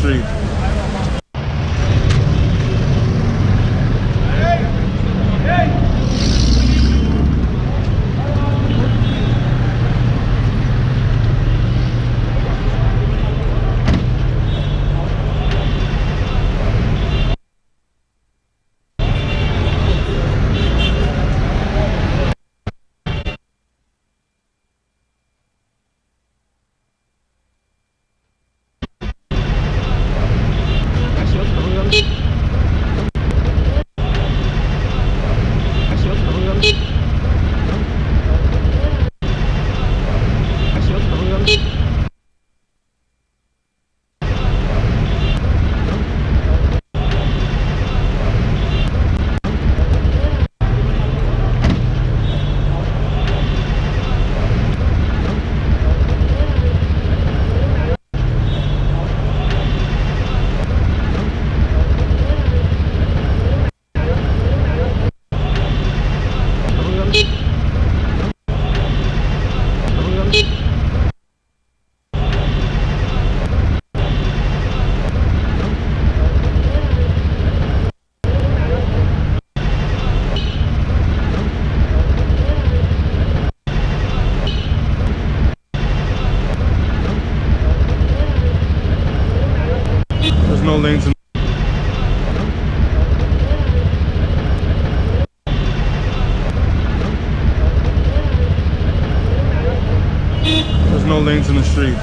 street. No lanes in There's no lanes in the street.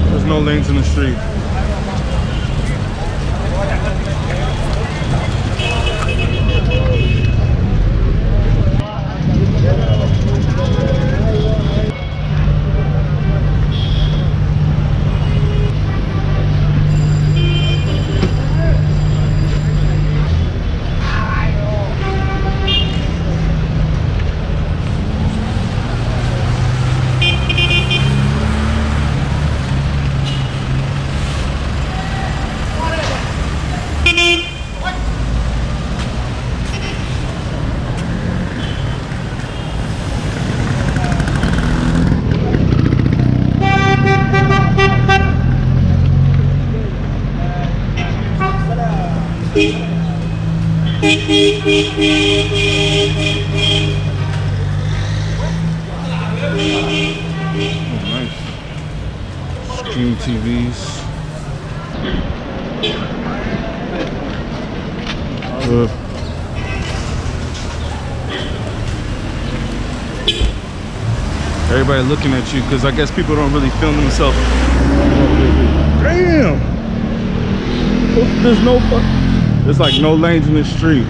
There's no lanes in the street. Nice. Stream TVs. Everybody looking at you because I guess people don't really film themselves. Damn! There's no there's like no lanes in the street.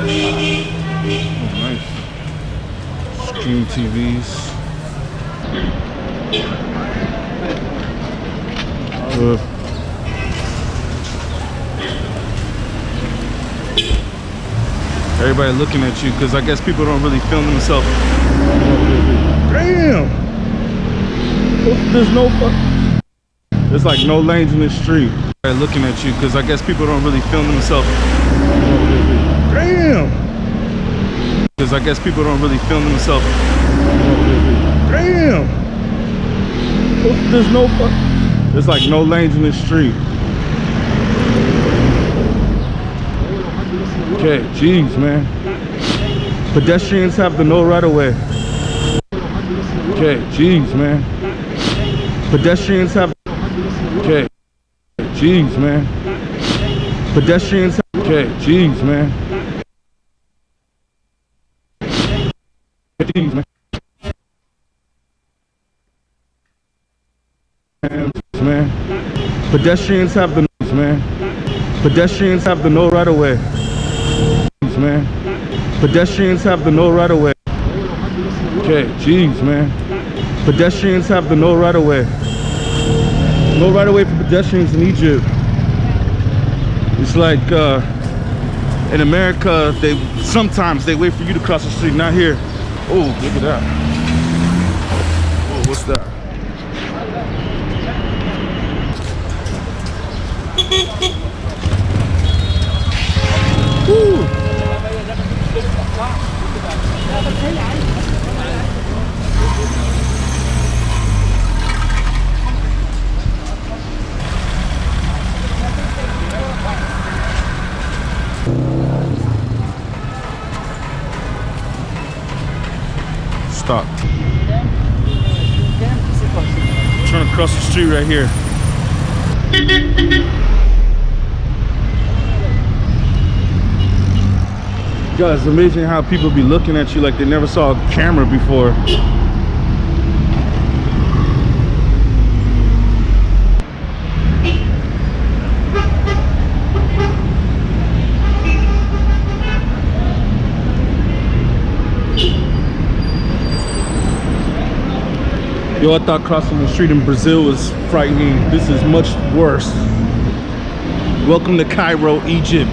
Nice. Stream TVs. Everybody looking at you because I guess people don't really film themselves. Damn! There's no fuck. There's like no lanes in the street. Everybody looking at you because I guess people don't really film themselves. Damn! Because I guess people don't really film themselves. Damn! There's no fuck. There's like no lanes in the street. Okay, jeez, man. Pedestrians have the no right of way. Okay, jeez, man. Pedestrians have. Okay, jeez, man. Pedestrians have. Okay, jeez, man. Jeez, man. Man. Pedestrians have the man. Pedestrians have the no right of way. Man. Pedestrians have the no right of way. Okay, jeez, man. Pedestrians have the no right of way. No right of way for pedestrians in Egypt. It's like in America, sometimes they wait for you to cross the street. Not here. Oh, look at that. Oh, what's that? Woo. Stop. I'm trying to cross the street right here. God, it's amazing how people be looking at you like they never saw a camera before. Yo, I thought crossing the street in Brazil was frightening. This is much worse. Welcome to Cairo, Egypt.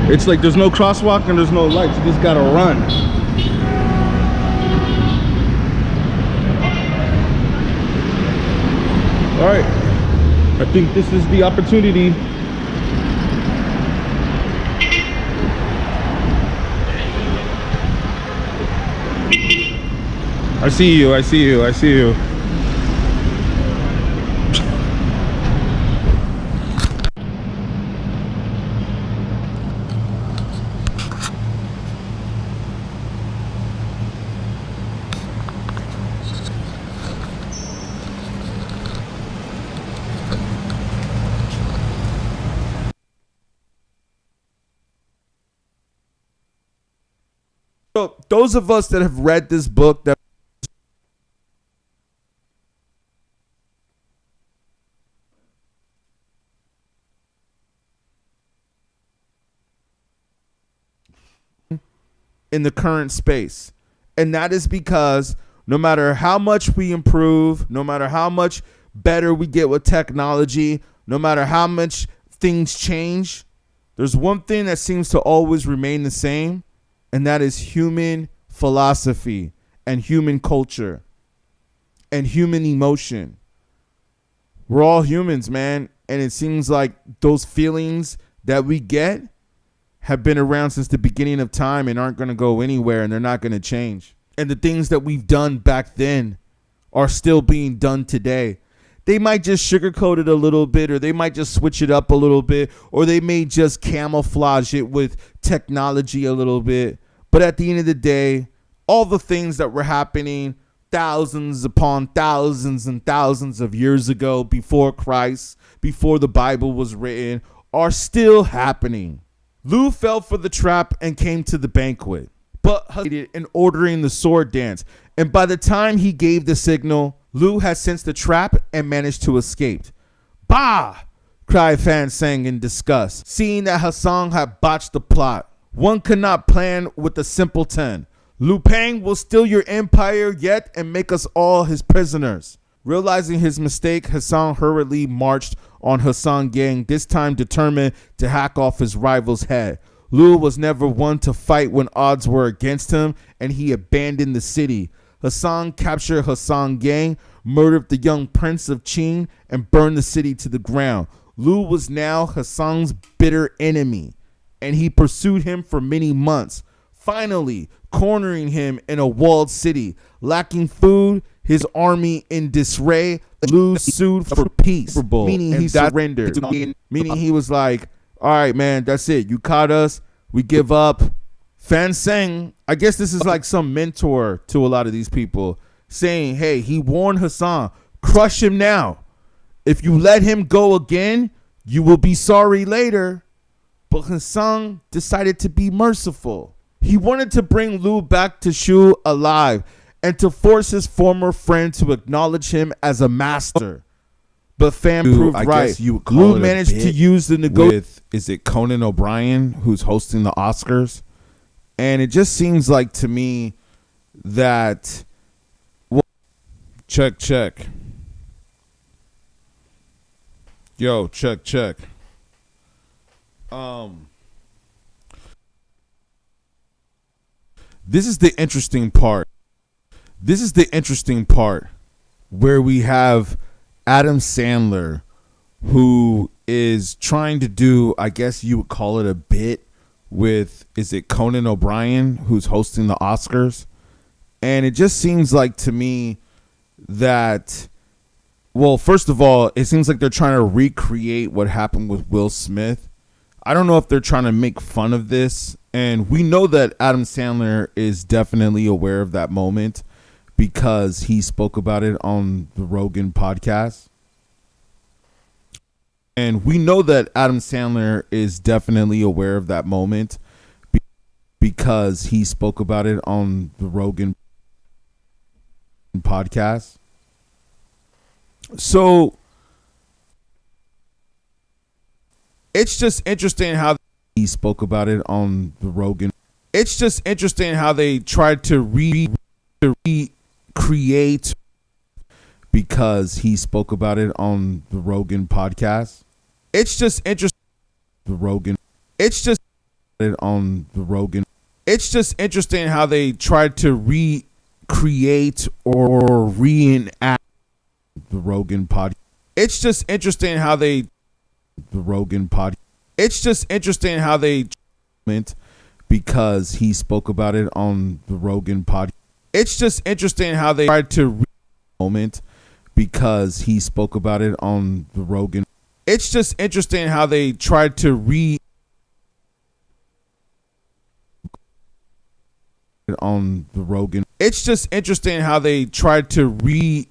It's like there's no crosswalk and there's no lights. You just gotta run. All right, I think this is the opportunity. I see you, I see you, I see you. So those of us that have read this book, that in the current space, and that is because no matter how much we improve, no matter how much better we get with technology, no matter how much things change, there's one thing that seems to always remain the same, and that is human philosophy and human culture and human emotion. We're all humans, man. And it seems like those feelings that we get have been around since the beginning of time and aren't going to go anywhere, and they're not going to change. And the things that we've done back then are still being done today. They might just sugarcoat it a little bit, or they might just switch it up a little bit, or they may just camouflage it with technology a little bit. But at the end of the day, all the things that were happening thousands upon thousands and thousands of years ago, before Christ, before the Bible was written, are still happening. Lou fell for the trap and came to the banquet, but in ordering the sword dance. And by the time he gave the signal, Lou had sensed the trap and managed to escape. Bah! cried Fan Sang in disgust, seeing that Hassan had botched the plot. One could not plan with a simpleton. Liu Pang will steal your empire yet and make us all his prisoners. Realizing his mistake, Hassan hurriedly marched on Hassan Gang, this time determined to hack off his rival's head. Liu was never one to fight when odds were against him, and he abandoned the city. Hassan captured Hassan Gang, murdered the young prince of Qing, and burned the city to the ground. Liu was now Hassan's bitter enemy, and he pursued him for many months, finally cornering him in a walled city. Lacking food, his army in disarray, Liu sued for peace, meaning he surrendered, meaning he was like, all right, man, that's it. You caught us. We give up. Fan Sang, I guess this is like some mentor to a lot of these people, saying, hey, he warned Hassan, crush him now. If you let him go again, you will be sorry later. But Hassan decided to be merciful. He wanted to bring Liu back to Shu alive and to force his former friend to acknowledge him as a master. But Fan proved right. Liu managed to use the negotiation. Is it Conan O'Brien who's hosting the Oscars? And it just seems like to me that, well, check. Yo, check. This is the interesting part. Where we have Adam Sandler, who is trying to do, I guess you would call it a bit with, is it Conan O'Brien who's hosting the Oscars? And it just seems like to me that, well, first of all, it seems like they're trying to recreate what happened with Will Smith. I don't know if they're trying to make fun of this. And we know that Adam Sandler is definitely aware of that moment because he spoke about it on the Rogan podcast. And we know that Adam Sandler is definitely aware of that moment because he spoke about it on the Rogan podcast. So it's just interesting how he spoke about it on the Rogan. It's just interesting how they tried to recreate because he spoke about it on the Rogan podcast. It's just interesting. The Rogan. It's just it on the Rogan. It's just interesting how they tried to recreate or reenact the Rogan podcast. It's just interesting how they the Rogan podcast. It's just interesting how they because he spoke about it on the Rogan podcast. It's just interesting how they tried to moment because he spoke about it on the Rogan. It's just interesting how they tried to on the Rogan. It's just interesting how they tried to recreate